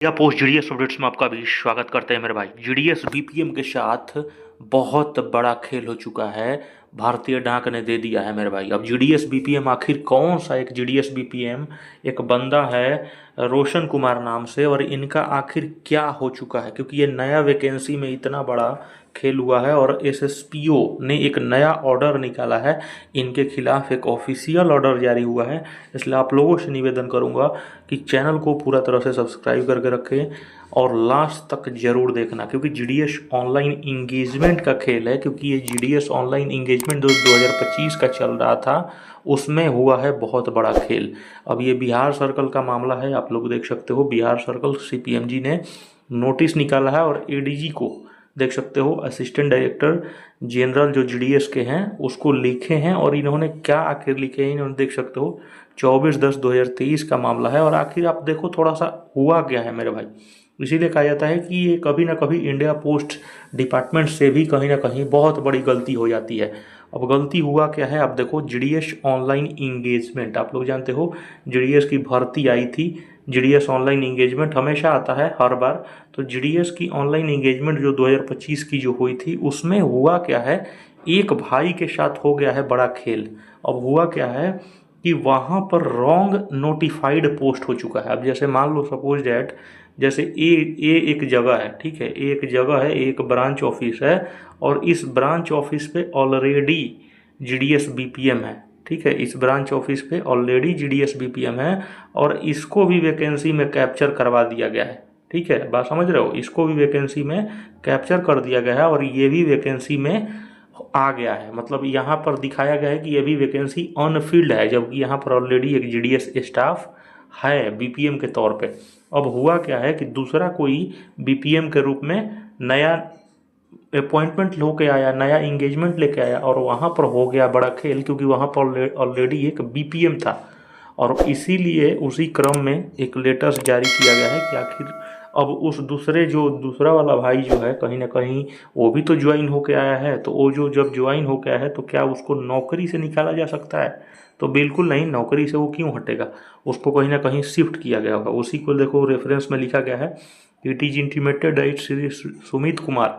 या post GDS updates में आपका भी स्वागत करते हैं मेरे भाई। जीडीएस बीपीएम के साथ बहुत बड़ा खेल हो चुका है, भारतीय डाक ने दे दिया है मेरे भाई। अब जीडीएस बीपीएम आखिर कौन सा एक जीडीएस बीपीएम, एक बंदा है रोशन कुमार नाम से, और इनका आखिर क्या हो चुका है, क्योंकि ये नया वैकेंसी में इतना बड़ा खेल हुआ है और एसएसपीओ ने एक नया ऑर्डर निकाला है, इनके खिलाफ एक ऑफिशियल ऑर्डर जारी हुआ है। इसलिए आप लोगों से निवेदन करूंगा कि चैनल को पूरा तरह से सब्सक्राइब करके रखें और लास्ट तक जरूर देखना, क्योंकि जीडीएस ऑनलाइन इंगेजमेंट का खेल है। क्योंकि ये जीडीएस ऑनलाइन इंगेजमेंट जो 2025 का चल रहा था उसमें हुआ है बहुत बड़ा खेल। अब ये बिहार सर्कल का मामला है, आप लोग देख सकते हो बिहार सर्कल सीपीएमजी ने नोटिस निकाला है और एडीजी को देख सकते हो असिस्टेंट डायरेक्टर जनरल जो जीडीएस के हैं उसको लिखे हैं। और इन्होंने क्या आखिर लिखे हैं, इन्होंने देख सकते हो 24/10/2023 का मामला है। और आखिर आप देखो थोड़ा सा हुआ क्या है मेरे भाई, इसीलिए कहा जाता है कि ये कभी ना कभी इंडिया पोस्ट डिपार्टमेंट से भी कहीं ना कहीं बहुत बड़ी गलती हो जाती है। अब गलती हुआ क्या है, आप देखो जीडीएस ऑनलाइन इंगेजमेंट, आप लोग जानते हो जीडीएस की भर्ती आई थी। जीडीएस ऑनलाइन इंगेजमेंट हमेशा आता है हर बार। तो जीडीएस की ऑनलाइन इंगेजमेंट जो 2025 की जो हुई थी उसमें हुआ क्या है, एक भाई के साथ हो गया है बड़ा खेल। अब हुआ क्या है कि वहाँ पर रॉन्ग नोटिफाइड पोस्ट हो चुका है। अब जैसे मान लो सपोज डैट, जैसे ए एक जगह है, ठीक है, ए एक जगह है, एक ब्रांच ऑफिस है, और इस ब्रांच ऑफिस पे ऑलरेडी जीडीएस बीपीएम है, ठीक है, इस ब्रांच ऑफिस पे ऑलरेडी जीडीएस बीपीएम है और इसको भी वैकेंसी में कैप्चर करवा दिया गया है। ठीक है, बात समझ रहे हो, इसको भी वैकेंसी में कैप्चर कर दिया गया है और ये भी वैकेंसी में आ गया है। मतलब यहाँ पर दिखाया गया है कि ये भी वैकेंसी अनफिल्ड है, जबकि यहाँ पर ऑलरेडी एक जीडीएस स्टाफ है बीपीएम के तौर पे। अब हुआ क्या है कि दूसरा कोई बीपीएम के रूप में नया अपॉइंटमेंट लेके आया, नया इंगेजमेंट लेके आया, और वहाँ पर हो गया बड़ा खेल, क्योंकि वहाँ पर ऑलरेडी एक बीपीएम था। और इसीलिए उसी क्रम में एक लेटर्स जारी किया गया है कि आखिर अब उस दूसरे जो दूसरा वाला भाई जो है कहीं ना कहीं वो भी तो ज्वाइन होके आया है। तो वो जो जब ज्वाइन होके आया है तो क्या उसको नौकरी से निकाला जा सकता है? तो बिल्कुल नहीं, नौकरी से वो क्यों हटेगा, उसको कहीं ना कहीं शिफ्ट किया गया होगा। उसी को देखो रेफरेंस में लिखा गया है, it is intimated that Shri Sumit Kumar,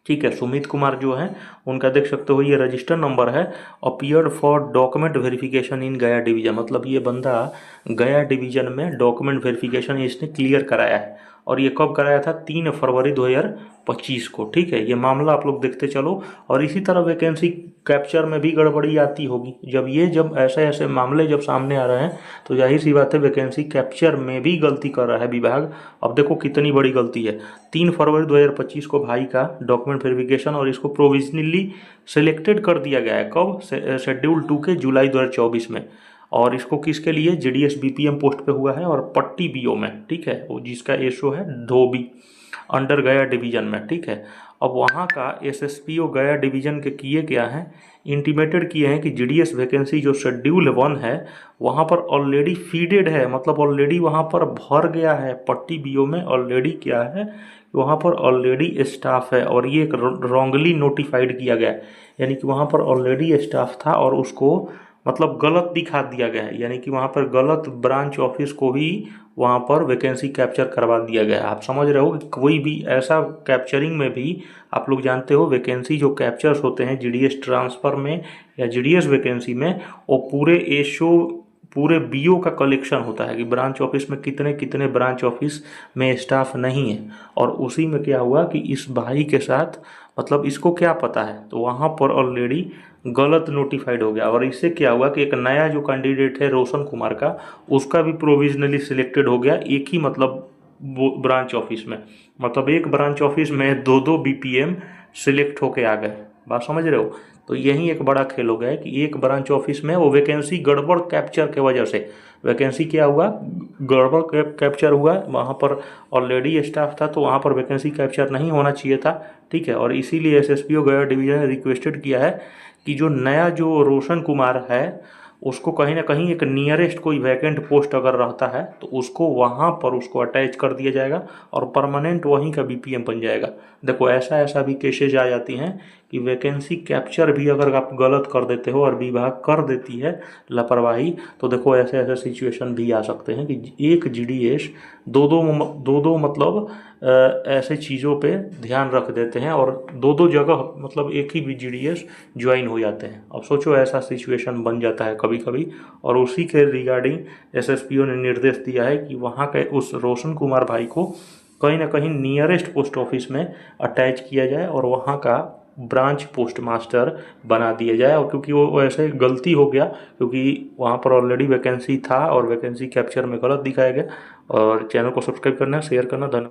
ठीक है, सुमित कुमार जो है उनका देख सकते हो ये रजिस्टर नंबर है, appeared for document verification in गया डिवीजन। मतलब ये बंदा गया डिवीजन में डॉक्यूमेंट वेरिफिकेशन इसने क्लियर कराया है, और ये कब कराया था, 3 फरवरी 2025 को। ठीक है, ये मामला आप लोग देखते चलो। और इसी तरह वैकेंसी कैप्चर में भी गड़बड़ी आती होगी, जब ऐसे ऐसे मामले जब सामने आ रहे हैं तो जाहिर सी बात है वैकेंसी कैप्चर में भी गलती कर रहा है विभाग। अब देखो कितनी बड़ी गलती है, 3 फरवरी 2025 को भाई का डॉक्यूमेंट वेरिफिकेशन और इसको प्रोविजनली सिलेक्टेड कर दिया गया है, कब, शेड्यूल 2 के जुलाई 2024 में। और इसको किसके लिए, जीडीएस बीपीएम पोस्ट पे हुआ है और पट्टी बीओ में, ठीक है, वो जिसका एसओ है धोबी, अंडर गया डिवीजन में। ठीक है, अब वहाँ का एसएसपीओ गया डिवीजन के किए क्या हैं, इंटीमेटेड किए हैं कि जीडीएस वैकेंसी जो शेड्यूल 1 है वहाँ पर ऑलरेडी फीडेड है, मतलब ऑलरेडी वहाँ पर भर गया है। पट्टी बीओ में ऑलरेडी क्या है, वहाँ पर ऑलरेडी स्टाफ है, और ये एक रॉन्गली नोटिफाइड किया गया है, यानी कि वहाँ पर ऑलरेडी स्टाफ था और उसको मतलब गलत दिखा दिया गया है, यानी कि वहाँ पर गलत ब्रांच ऑफिस को भी वहाँ पर वैकेंसी कैप्चर करवा दिया गया है। आप समझ रहे हो कि कोई भी ऐसा कैप्चरिंग में भी, आप लोग जानते हो वैकेंसी जो कैप्चर्स होते हैं जीडीएस ट्रांसफ़र में या जीडीएस वैकेंसी में, वो पूरे एसओ पूरे बीओ का कलेक्शन होता है कि ब्रांच ऑफिस में कितने कितने ब्रांच ऑफिस में स्टाफ नहीं है। और उसी में क्या हुआ कि इस भाई के साथ, मतलब इसको क्या पता है, तो वहाँ पर ऑलरेडी गलत नोटिफाइड हो गया। और इससे क्या हुआ कि एक नया जो कैंडिडेट है रोशन कुमार का, उसका भी प्रोविजनली सिलेक्टेड हो गया एक ही, मतलब वो ब्रांच ऑफिस में, मतलब एक ब्रांच ऑफिस में दो दो बीपीएम सिलेक्ट होके आ गए। बात समझ रहे हो, तो यही एक बड़ा खेल हो गया है कि एक ब्रांच ऑफिस में वो वैकेंसी गड़बड़ कैप्चर के वजह से, वैकेंसी क्या हुआ, गड़बड़ कैप्चर हुआ, वहाँ पर ऑलरेडी स्टाफ था तो वहाँ पर वैकेंसी कैप्चर नहीं होना चाहिए था। ठीक है, और इसीलिए एसएसपीओ गया डिवीजन ने रिक्वेस्टेड किया है कि जो नया जो रोशन कुमार है उसको कहीं ना कहीं एक नियरेस्ट कोई वैकेंट पोस्ट अगर रहता है तो उसको वहाँ पर उसको अटैच कर दिया जाएगा और परमानेंट वहीं का बीपीएम बन जाएगा। देखो ऐसा ऐसा भी केसेज आ जाती हैं कि वैकेंसी कैप्चर भी अगर आप गलत कर देते हो और विभाग कर देती है लापरवाही, तो देखो ऐसे ऐसे सिचुएशन भी आ सकते हैं कि एक जीडीएस दो दो मतलब ऐसे चीज़ों पे ध्यान रख देते हैं और दो दो जगह मतलब एक ही जीडीएस ज्वाइन हो जाते हैं। अब सोचो ऐसा सिचुएशन बन जाता है कभी कभी, और उसी के रिगार्डिंग एसएसपीओ ने निर्देश दिया है कि वहाँ के उस रोशन कुमार भाई को कहीं ना कहीं नियरेस्ट पोस्ट ऑफिस में अटैच किया जाए और वहाँ का ब्रांच पोस्ट मास्टर बना दिया जाए। और क्योंकि वो ऐसे गलती हो गया, क्योंकि वहाँ पर ऑलरेडी वैकेंसी था और वैकेंसी कैप्चर में गलत दिखाया गया। और चैनल को सब्सक्राइब करना, शेयर करना, धन्यवाद।